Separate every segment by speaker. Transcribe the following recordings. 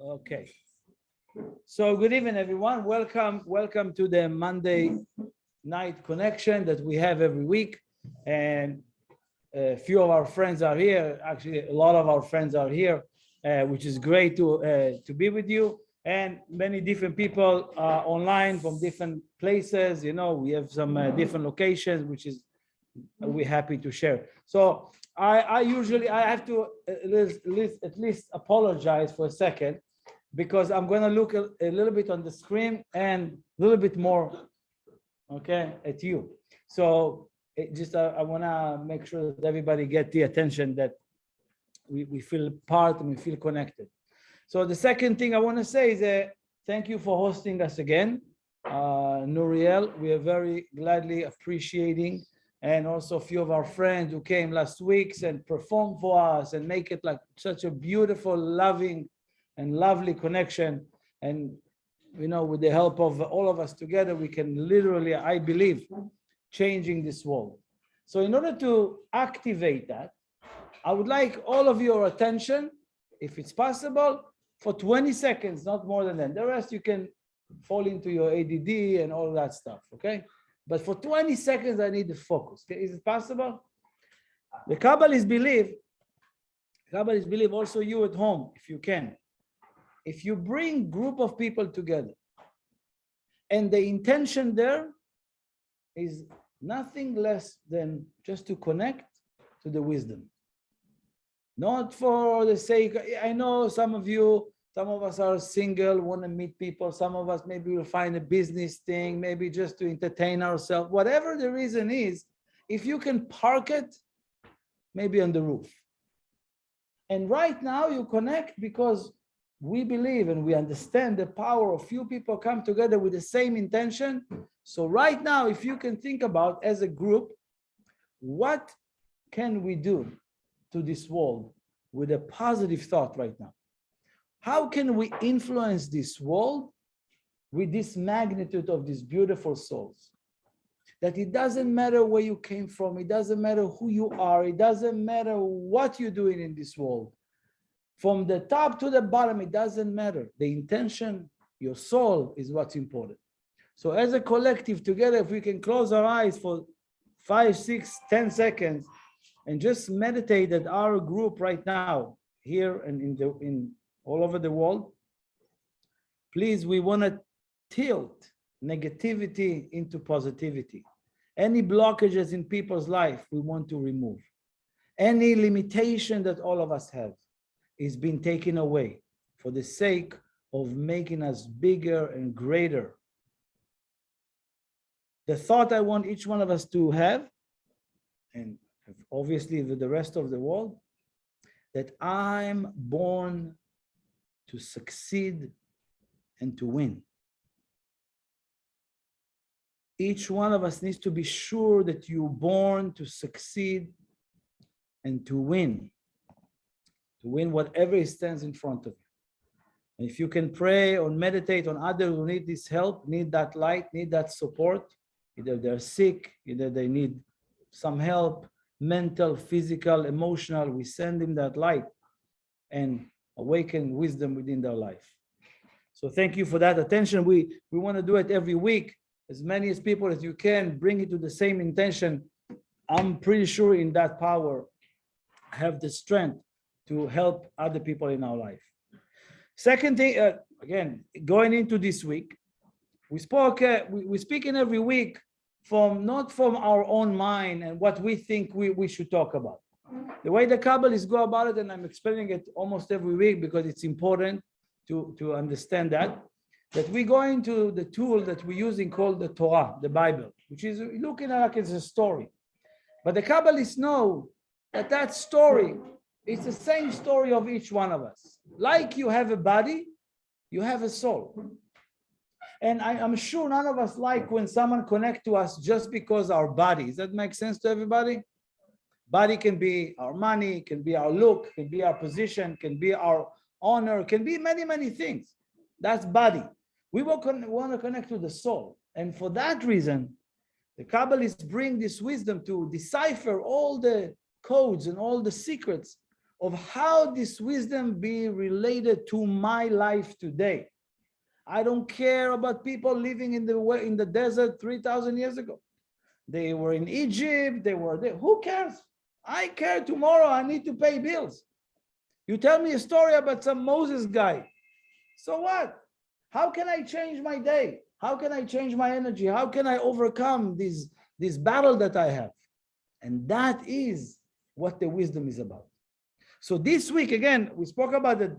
Speaker 1: Okay. So good evening, everyone. Welcome to the Monday night connection that we have every week. And a few of our friends are here. Actually, a lot of our friends are here, which is great to be with you. And many different people online from different places. You know, we have some different locations, which is we're happy to share. So I have to at least apologize for a second, because I'm going to look a little bit on the screen and a little bit more, okay, at you. So I want to make sure that everybody get the attention that we feel part and we feel connected. So the second thing I want to say is thank you for hosting us again, Nuriel. We are very gladly appreciating, and also a few of our friends who came last week and performed for us and make it like such a beautiful, loving, and lovely connection. And you know, with the help of all of us together, we can literally, I believe, changing this world. So in order to activate that, I would like all of your attention, if it's possible, for 20 seconds, not more than that. The rest you can fall into your ADD and all that stuff, okay? But for 20 seconds, I need the focus. Okay? Is it possible? The Kabbalists believe, also you at home, if you can, if you bring group of people together and the intention there is nothing less than just to connect to the wisdom, not for the sake. I know some of us are single, want to meet people. Some of us maybe will find a business thing, maybe just to entertain ourselves. Whatever the reason is, if you can park it, maybe on the roof. And right now you connect because we believe and we understand the power of few people come together with the same intention. So right now, if you can think about as a group, what can we do to this world with a positive thought right now? How can we influence this world with this magnitude of these beautiful souls? That it doesn't matter where you came from, it doesn't matter who you are, it doesn't matter what you're doing in this world. From the top to the bottom, it doesn't matter. The intention, your soul is what's important. So as a collective together, if we can close our eyes for 5, 6, 10 seconds and just meditate that our group right now, here and in all over the world, please, we want to tilt negativity into positivity. Any blockages in people's life, we want to remove. Any limitation that all of us have is being taken away for the sake of making us bigger and greater. The thought I want each one of us to have, and obviously with the rest of the world, that I'm born to succeed and to win. Each one of us needs to be sure that you're born to succeed and to win whatever stands in front of you. And if you can pray or meditate on others who need this help, need that light, need that support, either they're sick, either they need some help, mental, physical, emotional, we send them that light and awaken wisdom within their life. So thank you for that attention. We want to do it every week. As many as people as you can, bring it to the same intention. I'm pretty sure in that power, have the strength to help other people in our life. Second thing, again, going into this week, we speak in every week not from our own mind and what we think we should talk about. The way the Kabbalists go about it, and I'm explaining it almost every week because it's important to understand that we go into the tool that we're using called the Torah, the Bible, which is looking at it as a story. But the Kabbalists know that story is the same story of each one of us. Like you have a body, you have a soul. And I'm sure none of us like when someone connects to us just because our body. Does that make sense to everybody? Body can be our money, can be our look, can be our position, can be our honor, can be many, many things. That's body. We want to connect to the soul. And for that reason, the Kabbalists bring this wisdom to decipher all the codes and all the secrets of how this wisdom be related to my life today. I don't care about people living in the desert 3,000 years ago. They were in Egypt, they were there. Who cares? I care tomorrow, I need to pay bills. You tell me a story about some Moses guy. So what? How can I change my day? How can I change my energy? How can I overcome this battle that I have? And that is what the wisdom is about. So this week, again, we spoke about that.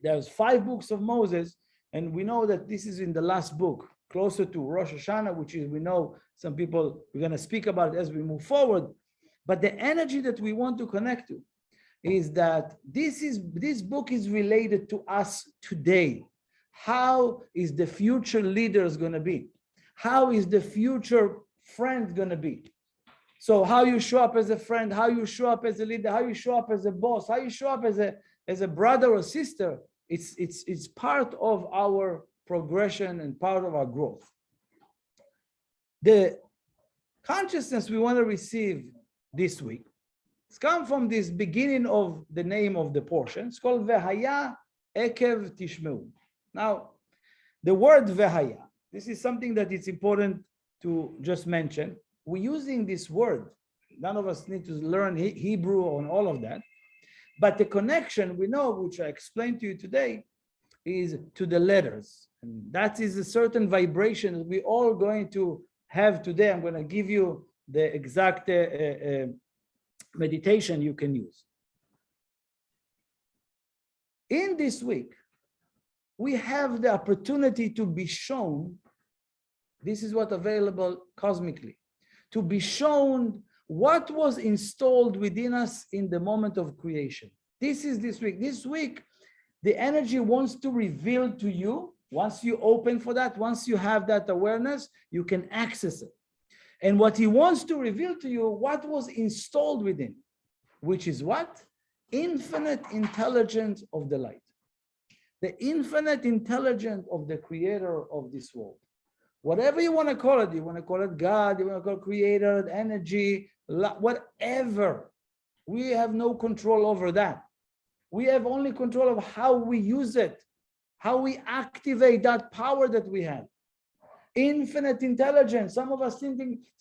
Speaker 1: There's 5 books of Moses, and we know that this is in the last book, closer to Rosh Hashanah, which is, we know some people, we're going to speak about it as we move forward. But the energy that we want to connect to is that this book is related to us today. How is the future leaders going to be? How is the future friend going to be? So how you show up as a friend, how you show up as a leader, how you show up as a boss, how you show up as a brother or sister, it's part of our progression and part of our growth. The consciousness we want to receive this week, it's come from this beginning of the name of the portion. It's called Vehaya Ekev Tishmeu. Now, the word Vehaya, this is something that it's important to just mention. We're using this word. None of us need to learn Hebrew on all of that. But the connection we know, which I explained to you today, is to the letters. And that is a certain vibration that we're all going to have today. I'm going to give you the exact meditation you can use. In this week, we have the opportunity to be shown, this is what available cosmically, to be shown what was installed within us in the moment of creation. This is this week. This week, the energy wants to reveal to you, once you open for that, once you have that awareness, you can access it. And what he wants to reveal to you, what was installed within, which is what? Infinite intelligence of the light. The infinite intelligence of the creator of this world. Whatever you want to call it, you want to call it God, you want to call it creator, energy, whatever. We have no control over that. We have only control of how we use it, how we activate that power that we have. Infinite intelligence. Some of us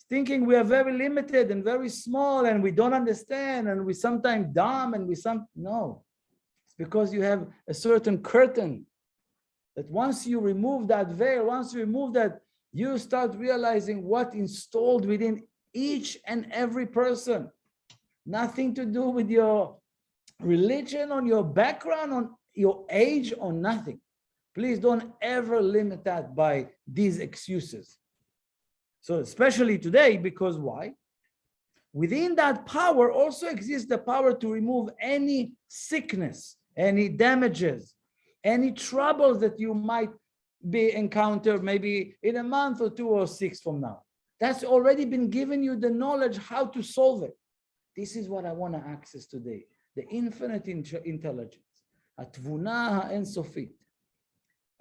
Speaker 1: thinking we are very limited and very small and we don't understand and we sometimes dumb and no. It's because you have a certain curtain that once you remove that veil, once you remove that, you start realizing what installed within each and every person. Nothing to do with your religion, on your background, on your age, or nothing. Please don't ever limit that by these excuses. So especially today, because why? Within that power also exists the power to remove any sickness, any damages, any troubles that you might be encountered maybe in a month or 2 or 6 from now. That's already been given you the knowledge how to solve it. This is what I want to access today. The infinite intelligence. Atvuna ha'en-sofit.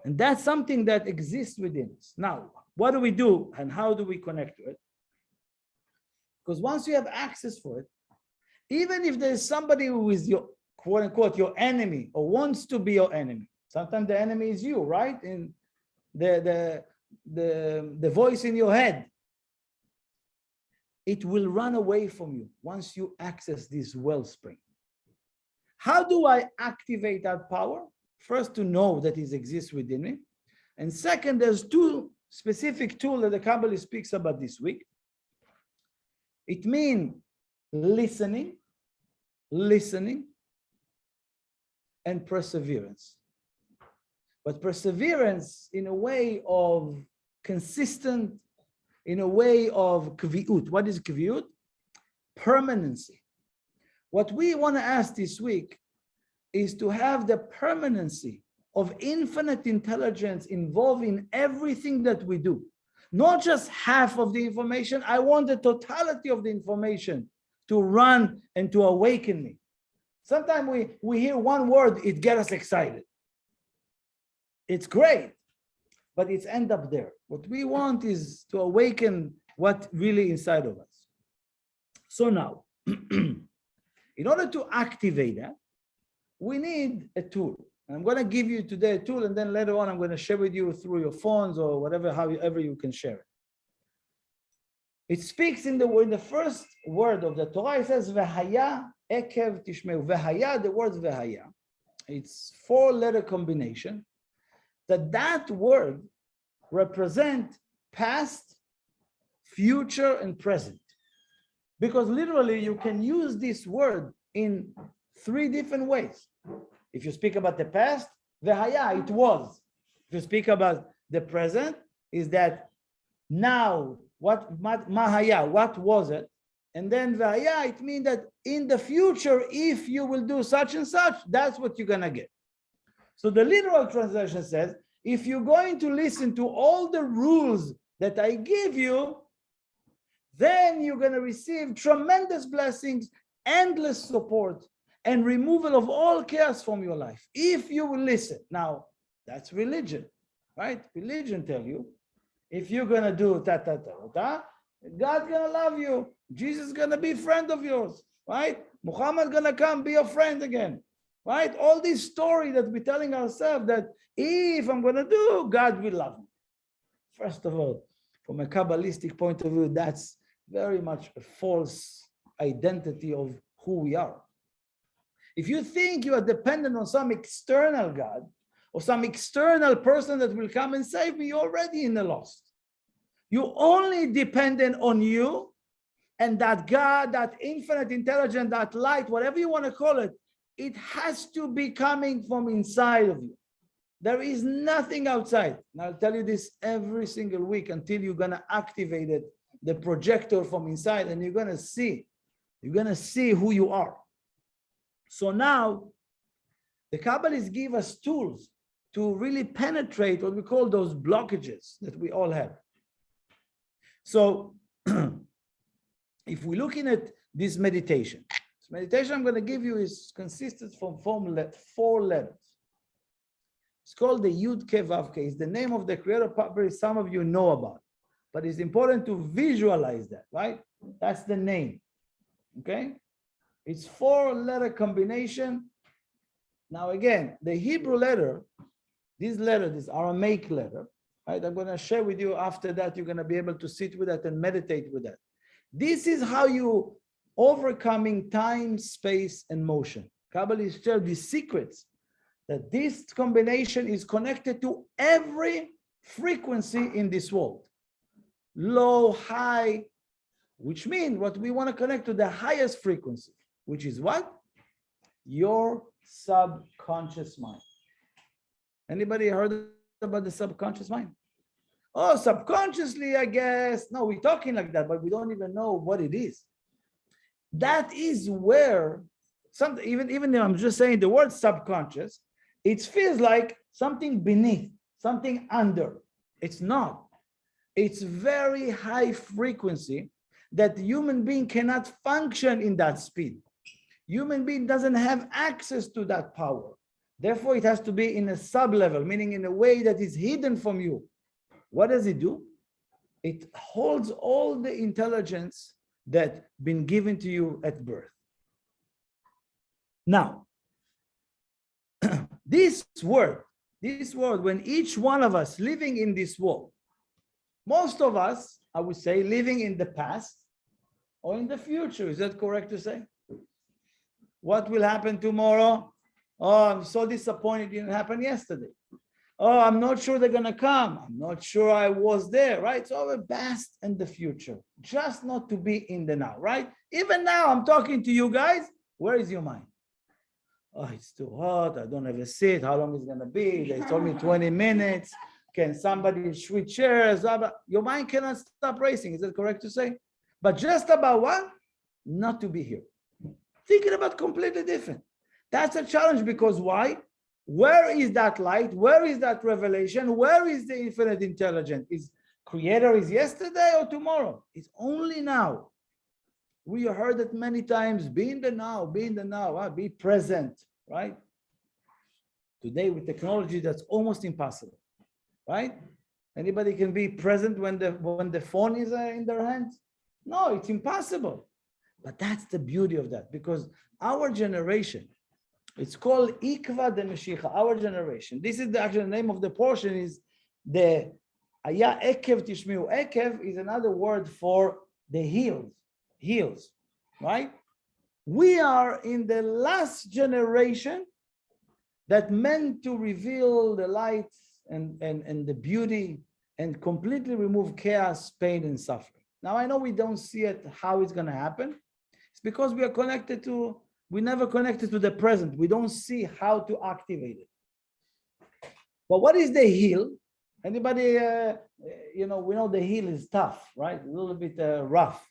Speaker 1: And that's something that exists within us. Now, what do we do and how do we connect to it? Because once you have access for it, even if there's somebody who is your quote unquote your enemy or wants to be your enemy, sometimes the enemy is you, right? In the voice in your head, it will run away from you once you access this wellspring. How do I activate that power? First, to know that it exists within me. And second, there's 2 specific tools that the Kabbalah speaks about this week. It means listening, and perseverance. But perseverance in a way of consistent, in a way of kviut. What is kviut? Permanency. What we want to ask this week is to have the permanency of infinite intelligence involved in everything that we do. Not just half of the information. I want the totality of the information to run and to awaken me. Sometimes we hear one word, it gets us excited. It's great, but it's end up there. What we want is to awaken what really inside of us. So now, In order to activate that, we need a tool. And I'm going to give you today a tool, and then later on I'm going to share with you through your phones or whatever, however you can share it. It speaks in the first word of the Torah. It says V'haya ekev tishmeu. V'haya, the word V'haya, it's 4-letter combination. That word represent past, future, and present. Because literally you can use this word in 3 different ways. If you speak about the past, V'haya, it was. If you speak about the present, is that now, what mahaya, what was it? And then V'haya, it means that in the future, if you will do such and such, that's what you're gonna get. So the literal translation says, if you're going to listen to all the rules that I give you, then you're going to receive tremendous blessings, endless support, and removal of all chaos from your life. If you will listen. Now, that's religion, right? Religion tell you, if you're going to do ta-ta-ta-ta, God's going to love you. Jesus is going to be a friend of yours, right? Muhammad going to come be your friend again, right? All these stories that we're telling ourselves that if I'm going to do, God will love me. First of all, from a Kabbalistic point of view, that's very much a false identity of who we are. If you think you are dependent on some external God or some external person that will come and save me, you're already in the lost. You're only dependent on you and that God, that infinite intelligence, that light, whatever you want to call it, it has to be coming from inside of you. There is nothing outside. And I'll tell you this every single week until you're going to activate it, the projector from inside, and you're going to see who you are. So now the Kabbalists give us tools to really penetrate what we call those blockages that we all have. So if we're looking at this meditation I'm going to give you is consisted from 4 letters. It's called the Yud Ke Vav Ke. It's the name of the creator. Probably some of you know about, but it's important to visualize that, right? That's the name. Okay, it's 4-letter combination. Now again, the Hebrew letter, this Aramaic letter, right? I'm going to share with you after that. You're going to be able to sit with that and meditate with that. This is how you overcoming time, space, and motion. Kabbalists share these secrets that this combination is connected to every frequency in this world. Low, high, which means what we want to connect to the highest frequency, which is what? Your subconscious mind. Anybody heard about the subconscious mind? Oh, subconsciously, I guess. No, we're talking like that, but we don't even know what it is. That is where even though I'm just saying the word subconscious, it feels like something beneath, something under. It's not. It's very high frequency that the human being cannot function in that speed. Human being doesn't have access to that power. Therefore, it has to be in a sub-level, meaning in a way that is hidden from you. What does it do? It holds all the intelligence that been given to you at birth. Now, this word, when each one of us living in this world, most of us, I would say, living in the past or in the future. Is that correct to say? What will happen tomorrow? Oh, I'm so disappointed it didn't happen yesterday. Oh, I'm not sure they're going to come. I'm not sure I was there, right? So the past and the future, just not to be in the now, right? Even now, I'm talking to you guys. Where is your mind? Oh, it's too hot. I don't have a seat. How long is it going to be? They told me 20 minutes. Can somebody switch chairs? Your mind cannot stop racing. Is that correct to say? But just about what? Not to be here. Thinking about completely different. That's a challenge because why? Where is that light? Where is that revelation? Where is the infinite intelligence? Is creator is yesterday or tomorrow? It's only now. We heard it many times. Be in the now, be present, right? Today with technology, that's almost impossible, right? Anybody can be present when the phone is in their hands? No, it's impossible. But that's the beauty of that, because our generation, it's called Ikva de Meshicha, our generation. This is the actual name of the portion, is the Aya Ekev Tishmiu. Ekev is another word for the heels, right? We are in the last generation that meant to reveal the light and the beauty and completely remove chaos, pain, and suffering. Now, I know we don't see it, how it's going to happen. It's because we never connected to the present. We don't see how to activate it. But what is the heel? Anybody, we know the heel is tough, right? A little bit rough.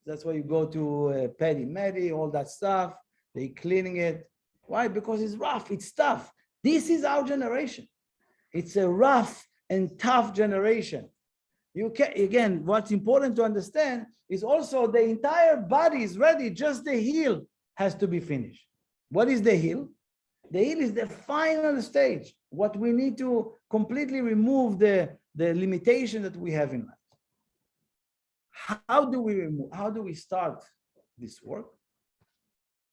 Speaker 1: That's why you go to Pedi Medi, all that stuff. They cleaning it. Why? Because it's rough, it's tough. This is our generation. It's a rough and tough generation. Again, what's important to understand is also the entire body is ready, just the heel has to be finished. What is the heel? The heel is the final stage, what we need to completely remove the limitation that we have in life. How do we start this work?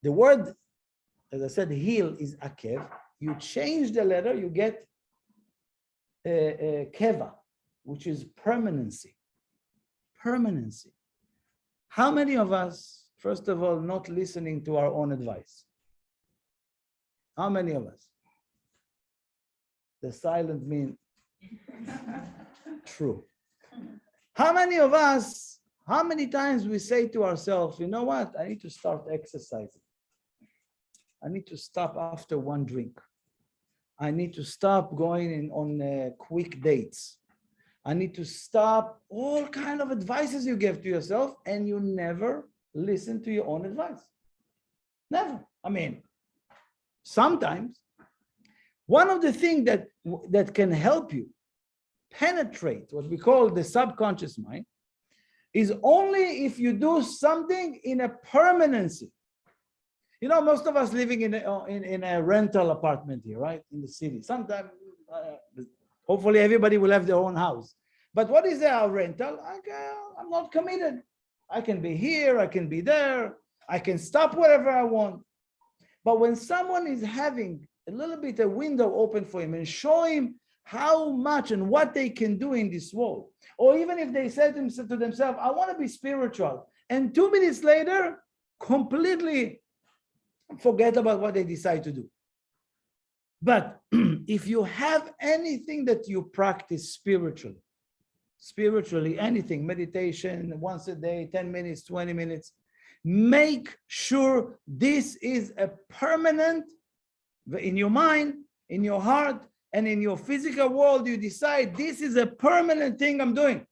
Speaker 1: The word, as I said, heel is akev. You change the letter, you get keva, which is permanency. Permanency. How many of us, first of all, not listening to our own advice? How many of us? The silent mean true. How many of us, how many times we say to ourselves, you know what, I need to start exercising. I need to stop after one drink. I need to stop going on quick dates. I need to stop all kind of advices you give to yourself, and you never listen to your own advice. Never. I mean, sometimes one of the things that can help you penetrate what we call the subconscious mind is only if you do something in a permanency. You know, most of us living in a rental apartment here, right? In the city. Sometimes, hopefully everybody will have their own house. But what is our rental? I'm not committed. I can be here, I can be there, I can stop wherever I want. But when someone is having a little bit a window open for him and show him how much and what they can do in this world, or even if they say to themselves, I want to be spiritual, and 2 minutes later, completely forget about what they decide to do. But if you have anything that you practice spiritually, anything, meditation, once a day, 10 minutes, 20 minutes, make sure this is a permanent, in your mind, in your heart, and in your physical world, you decide this is a permanent thing I'm doing.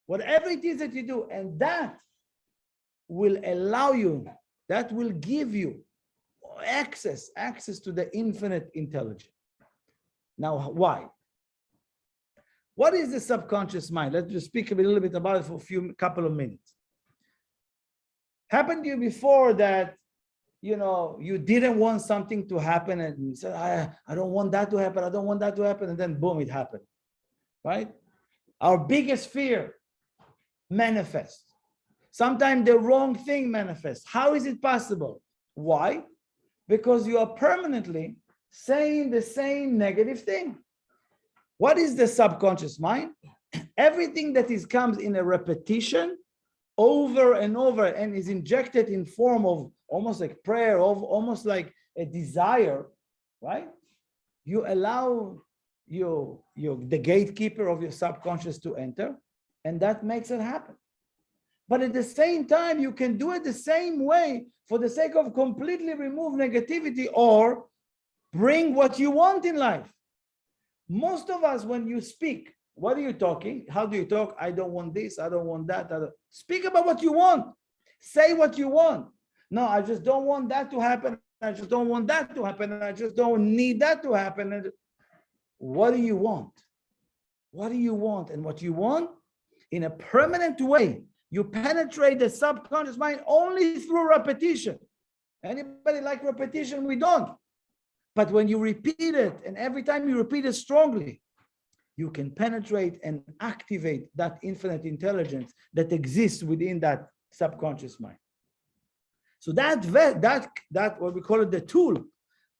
Speaker 1: Whatever it is that you do, and that will allow you, that will give you access to the infinite intelligence. Now, why? What is the subconscious mind? Let's just speak a little bit about it for a couple of minutes. Happened to you before that, you didn't want something to happen and you said, I don't want that to happen, I don't want that to happen, and then boom, it happened, right? Our biggest fear manifests. Sometimes the wrong thing manifests. How is it possible? Why? Because you are permanently saying the same negative thing. What is the subconscious mind? Everything that comes in a repetition over and over and is injected in form of almost like prayer, of almost like a desire, right? You allow the gatekeeper of your subconscious to enter, and that makes it happen. But at the same time, you can do it the same way for the sake of completely remove negativity or bring what you want in life. Most of us, when you speak, what are you talking? How do you talk? I don't want this, I don't want that. Speak about what you want. Say what you want. No, I just don't want that to happen. I just don't want that to happen. I just don't need that to happen. What do you want? What do you want? And what you want in a permanent way, you penetrate the subconscious mind only through repetition. Anybody like repetition? We don't. But when you repeat it, and every time you repeat it strongly, you can penetrate and activate that infinite intelligence that exists within that subconscious mind. So that what we call it the tool,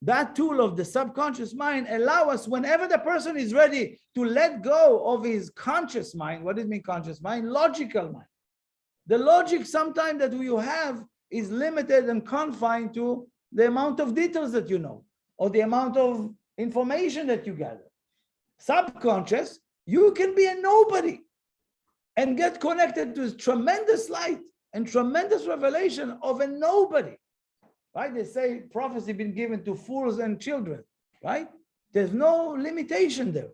Speaker 1: that tool of the subconscious mind allow us, whenever the person is ready to let go of his conscious mind. What does it mean conscious mind? Logical mind. The logic sometimes that you have is limited and confined to the amount of details that you know, or the amount of information that you gather. Subconscious, you can be a nobody and get connected to tremendous light and tremendous revelation of a nobody, right? They say prophecy been given to fools and children, right? There's no limitation there.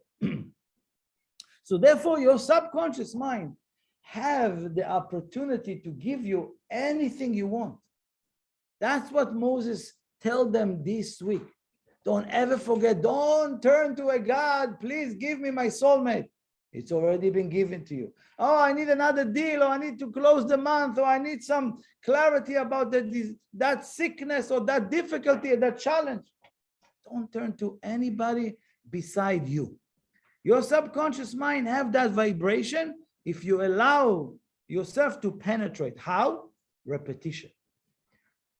Speaker 1: So therefore, your subconscious mind have the opportunity to give you anything you want. That's what Moses told them this week. Don't ever forget, don't turn to a God, please give me my soulmate. It's already been given to you. Oh, I need another deal, or I need to close the month, or I need some clarity about that sickness or that difficulty or that challenge. Don't turn to anybody beside you. Your subconscious mind have that vibration if you allow yourself to penetrate. How? Repetition.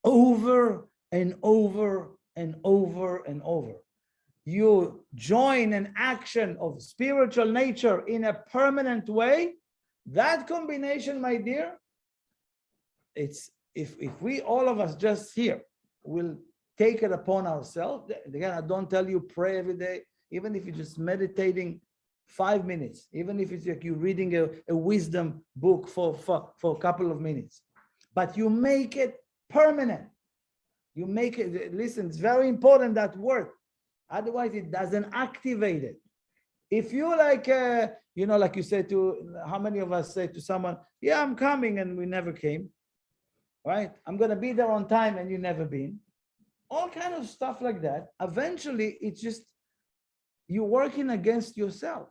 Speaker 1: Over and over and over and over. You join an action of spiritual nature in a permanent way. That combination, my dear, it's if we, all of us just here, will take it upon ourselves. Again, I don't tell you pray every day, even if you're just meditating 5 minutes, even if it's like you're reading a wisdom book for a couple of minutes, but you make it permanent. You make it, listen, it's very important, that word. Otherwise, it doesn't activate it. If you like, like you said to, how many of us say to someone, yeah, I'm coming, and we never came, right? I'm going to be there on time, and you never been. All kind of stuff like that. Eventually, it's just, you're working against yourself.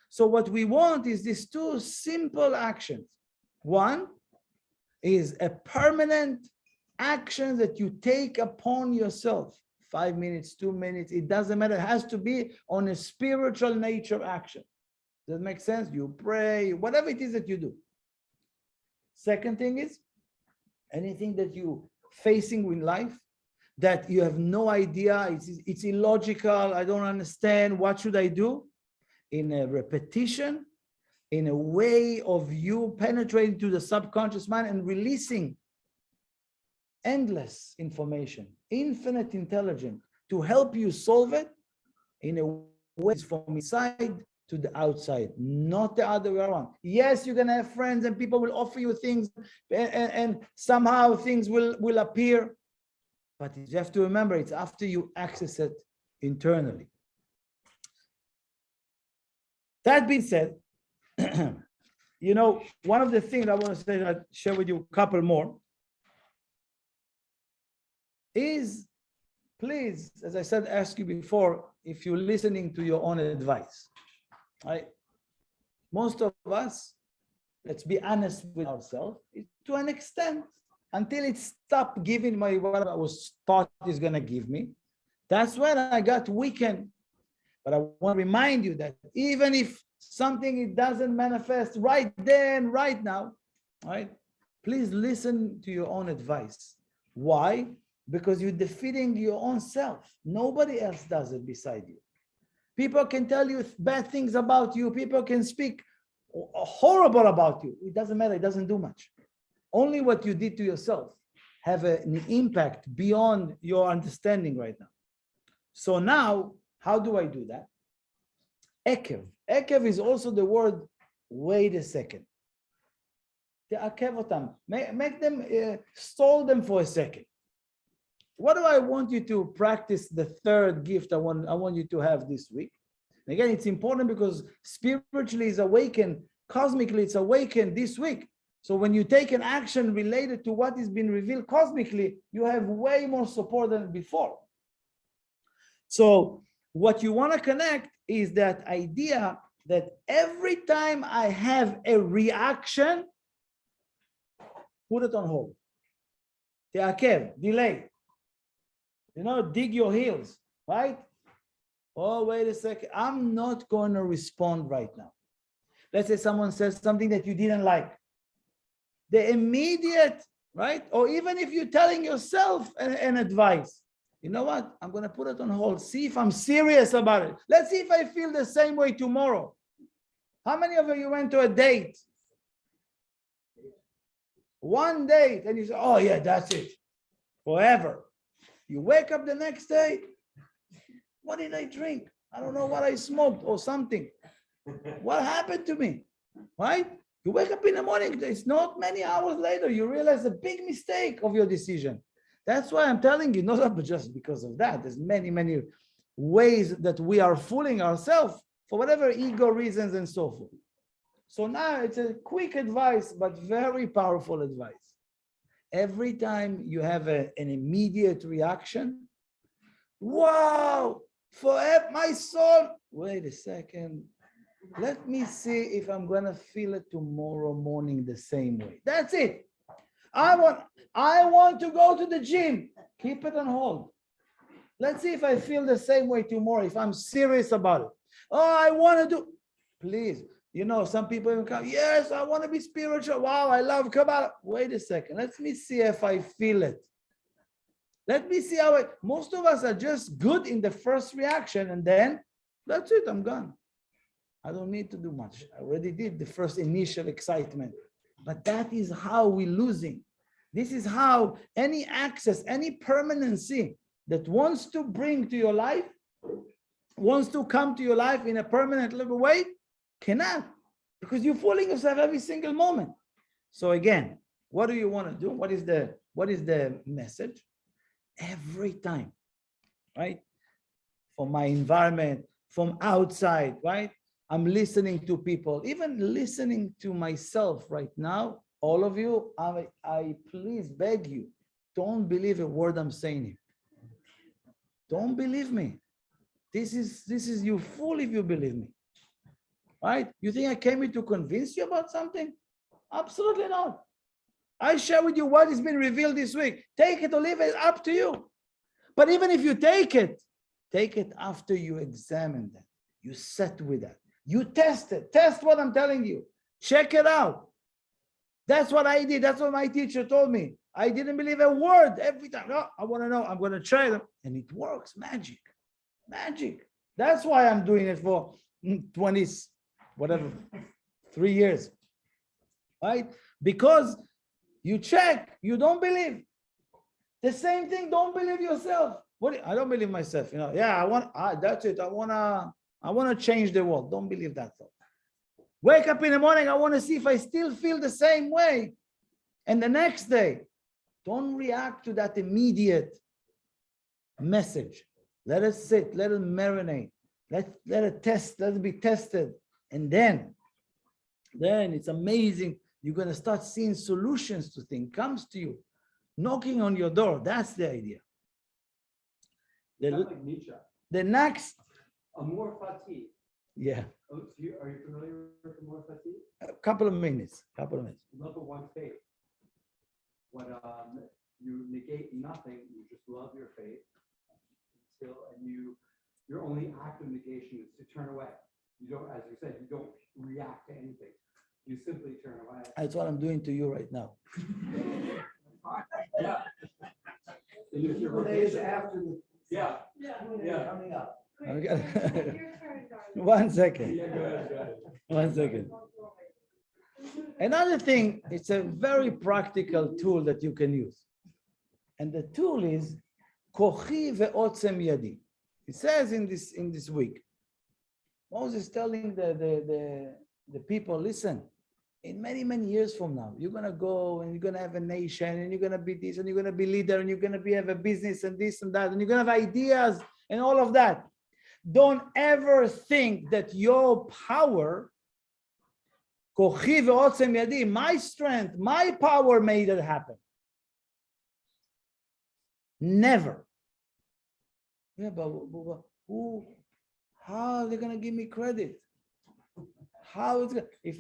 Speaker 1: So what we want is these two simple actions. One is a permanent action that you take upon yourself. 5 minutes, 2 minutes, it doesn't matter. It has to be on a spiritual nature action. Does that make sense? You pray, whatever it is that you do. Second thing is, anything that you facing in life that you have no idea, it's illogical, I don't understand, what should I do? In a repetition, in a way of you penetrating to the subconscious mind and releasing endless information, infinite intelligence, to help you solve it in a way from inside to the outside, not the other way around. Yes, you're gonna have friends and people will offer you things, and somehow things will appear, but you have to remember, it's after you access it internally. That being said, one of the things I want to say, I'll share with you a couple more, is, please, as I said, ask you before, if you're listening to your own advice. Right? Most of us, let's be honest with ourselves, to an extent, until it stopped giving me what I was thought is going to give me. That's when I got weakened. But I want to remind you that even if something, it doesn't manifest right then, right now, right? Please listen to your own advice. Why? Because you're defeating your own self. Nobody else does it beside you. People can tell you bad things about you. People can speak horrible about you. It doesn't matter. It doesn't do much. Only what you did to yourself have an impact beyond your understanding right now. So now, how do I do that? Ekev. Ekev is also the word, wait a second. Make them, stall them for a second. What do I want you to practice? The third gift I want you to have this week. Again, it's important because spiritually is awakened, cosmically it's awakened this week. So when you take an action related to what is being revealed cosmically, you have way more support than before. So what you want to connect is that idea that every time I have a reaction, put it on hold. Delay. Dig your heels, right? Oh, wait a second. I'm not going to respond right now. Let's say someone says something that you didn't like. the immediate, right? Or even if you're telling yourself an advice, you know what? I'm going to put it on hold. See if I'm serious about it. Let's see if I feel the same way tomorrow. How many of you went to a date? One date, and you say, oh yeah, that's it. Forever. You wake up the next day. What did I drink? I don't know what I smoked or something. What happened to me? Right? You wake up in the morning, it's not many hours later, you realize a big mistake of your decision. That's why I'm telling you, not just because of that. There's many, many ways that we are fooling ourselves for whatever ego reasons and so forth. So now it's a quick advice, but very powerful advice. Every time you have an immediate reaction, wow, forever, my soul, wait a second. Let me see if I'm going to feel it tomorrow morning the same way. That's it. I want to go to the gym. Keep it on hold. Let's see if I feel the same way tomorrow, if I'm serious about it. Oh, I want to do, please. You know, some people even come, yes, I want to be spiritual. Wow, I love Kabbalah. Wait a second. Let me see if I feel it. Let me see how most of us are just good in the first reaction, and then that's it, I'm gone. I don't need to do much. I already did the first initial excitement. But that is how we're losing. This is how any access, any permanency that wants to bring to your life, wants to come to your life in a permanent level way, cannot, because you're fooling yourself every single moment. So again, what do you want to do? What is the message? Every time, right? From my environment, from outside, right? I'm listening to people, even listening to myself right now. All of you, I please beg you, don't believe a word I'm saying here. Don't believe me. This is you fool if you believe me. Right? You think I came here to convince you about something? Absolutely not. I share with you what has been revealed this week. Take it or leave it, up to you. But even if you take it after you examine that. You set with that. You test it. Test what I'm telling you. Check it out. That's what I did. That's what my teacher told me. I didn't believe a word every time. No, I want to know. I'm going to try them. And it works. Magic. Magic. That's why I'm doing it for 20, whatever, 3 years. Right? Because you check, you don't believe. The same thing, don't believe yourself. I don't believe myself. You know, yeah, that's it. I want to change the world. Don't believe that thought. Wake up in the morning, I want to see if I still feel the same way. And the next day, don't react to that immediate message. Let it sit, let it marinate. Let it test, let it be tested. And then it's amazing. You're going to start seeing solutions to things, comes to you, knocking on your door. That's the idea. The next.
Speaker 2: Amor fati.
Speaker 1: Yeah.
Speaker 2: Are you familiar with amor fati?
Speaker 1: A couple of minutes.
Speaker 2: Love of one faith. When you negate nothing, you just love your faith. Your only act of negation is to turn away. You don't, as you said, you don't react to anything. You simply turn away.
Speaker 1: That's what I'm doing to you right now.
Speaker 2: Yeah.
Speaker 3: Days after the
Speaker 2: coming up.
Speaker 1: One second.
Speaker 2: Yeah, go ahead.
Speaker 1: 1 second. Another thing, it's a very practical tool that you can use. And the tool is kochi ve'otzem yadi. It says in this week, Moses telling the people, listen, in many, many years from now, you're going to go and you're going to have a nation and you're going to be this and you're going to be leader and you're going to have a business and this and that and you're going to have ideas and all of that. Don't ever think that your power, kochi ve'otzem yadi, my strength, my power made it happen. Never. Yeah, but who? How are they going to give me credit? How is it? If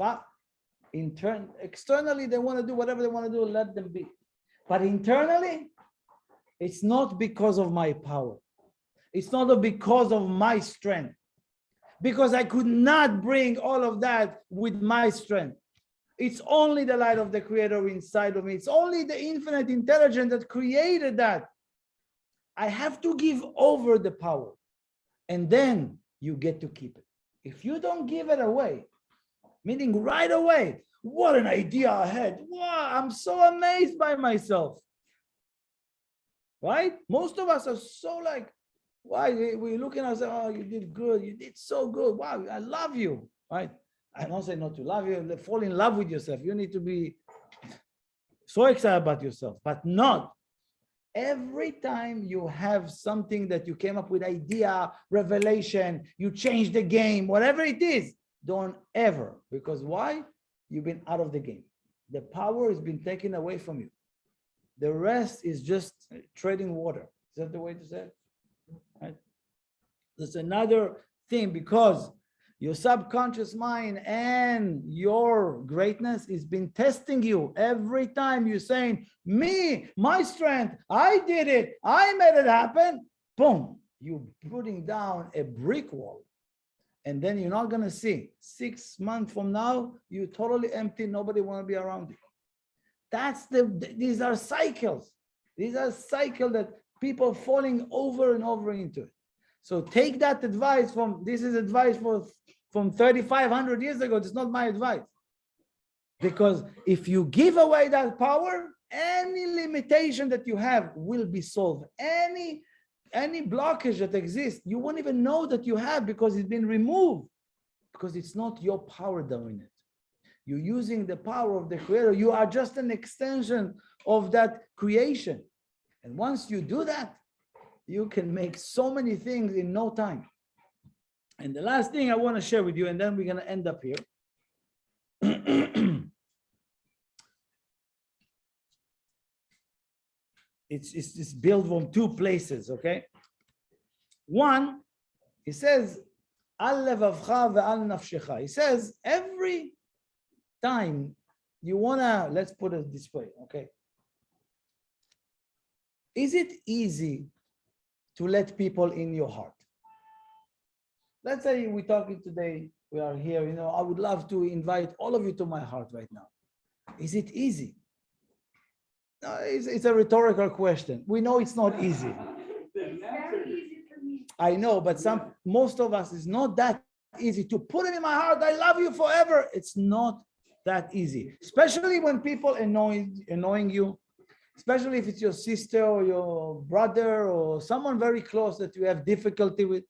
Speaker 1: externally they want to do whatever they want to do, let them be. But internally, it's not because of my power. It's not because of my strength. Because I could not bring all of that with my strength. It's only the light of the Creator inside of me. It's only the infinite intelligence that created that. I have to give over the power, and then you get to keep it. If you don't give it away, meaning right away, what an idea I had. Wow, I'm so amazed by myself. Right? Most of us are so like, why we looking at us, oh, you did good, you did so good. Wow, I love you. Right? I don't say not to love you, fall in love with yourself. You need to be so excited about yourself, but not every time you have something that you came up with, idea, revelation, you change the game, whatever it is, don't ever, because why? You've been out of the game. The power has been taken away from you. The rest is just treading water. Is that the way to say it? Right? That's another thing, because your subconscious mind and your greatness has been testing you every time you're saying, me, my strength, I did it, I made it happen. Boom, you're putting down a brick wall. And then you're not going to see 6 months from now, you're totally empty. Nobody want to be around you. These are cycles. These are cycles that people falling over and over into it. So take that advice this is advice from 3,500 years ago. It's not my advice. Because if you give away that power, any limitation that you have will be solved. Any blockage that exists, you won't even know that you have, because it's been removed, because it's not your power doing it. You're using the power of the Creator. You are just an extension of that creation. And once you do that, you can make so many things in no time. And the last thing I want to share with you, and then we're going to end up here. It's built from two places, okay? One, he says, Al levavcha ve'al nafshecha. He says, every time you want to, let's put it this way, okay? Is it easy to let people in your heart? Let's say we're talking today, we are here, I would love to invite all of you to my heart right now. Is it easy? No, it's a rhetorical question. We know it's not easy.
Speaker 3: It's very easy for me.
Speaker 1: I know, but most of us, it's not that easy to put it in my heart. I love you forever. It's not that easy, especially when people annoying you, especially if it's your sister or your brother or someone very close that you have difficulty with.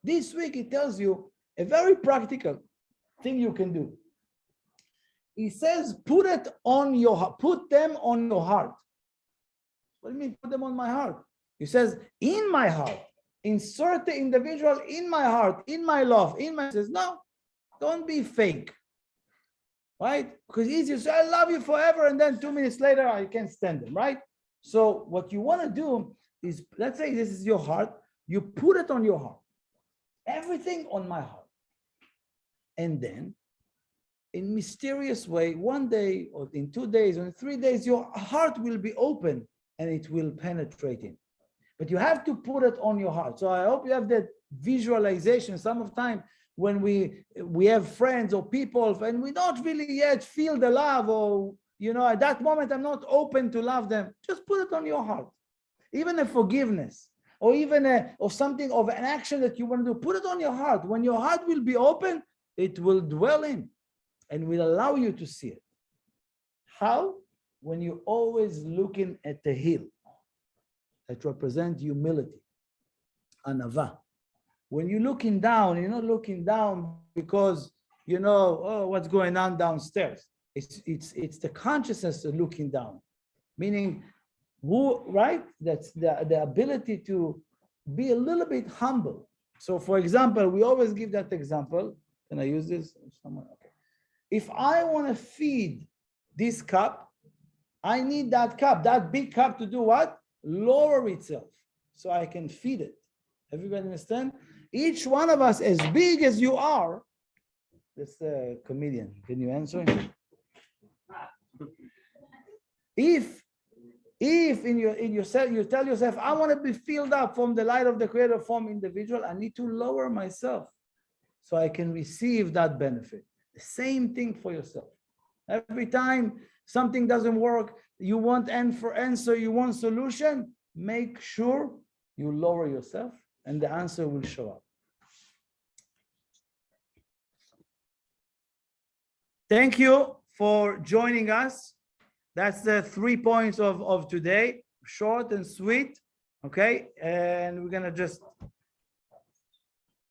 Speaker 1: This week, it tells you a very practical thing you can do. He says, put them on your heart. What do you mean, put them on my heart? He says, in my heart, insert the individual in my heart, in my love, he says, no, don't be fake. Right? Because it's easy to say, I love you forever, and then 2 minutes later, I can't stand them, right? So what you want to do is, let's say this is your heart, you put it on your heart. Everything on my heart. And then, in mysterious way, one day or in 2 days or in 3 days, your heart will be open and it will penetrate in. But you have to put it on your heart. So I hope you have that visualization. Some of the time when we have friends or people and we don't really yet feel the love, or at that moment I'm not open to love them, just put it on your heart. Even a forgiveness, or even or something of an action that you want to do, put it on your heart. When your heart will be open, it will dwell in and will allow you to see it. How? When you're always looking at the hill that represent humility, anava. When you're looking down, you're not looking down because oh, what's going on downstairs. It's the consciousness of looking down, meaning right? That's the ability to be a little bit humble. So, for example, we always give that example. Can I use this? Okay. If I want to feed this cup, I need that cup, that big cup, to do what? Lower itself so I can feed it. Everybody understand? Each one of us, as big as you are, this comedian, can you answer? If in yourself you tell yourself, I want to be filled up from the light of the Creator form individual, I need to lower myself so I can receive that benefit. The same thing for yourself. Every time something doesn't work, you want answer, you want solution, make sure you lower yourself and the answer will show up. Thank you for joining us. That's the 3 points of today, short and sweet. Okay, and we're gonna just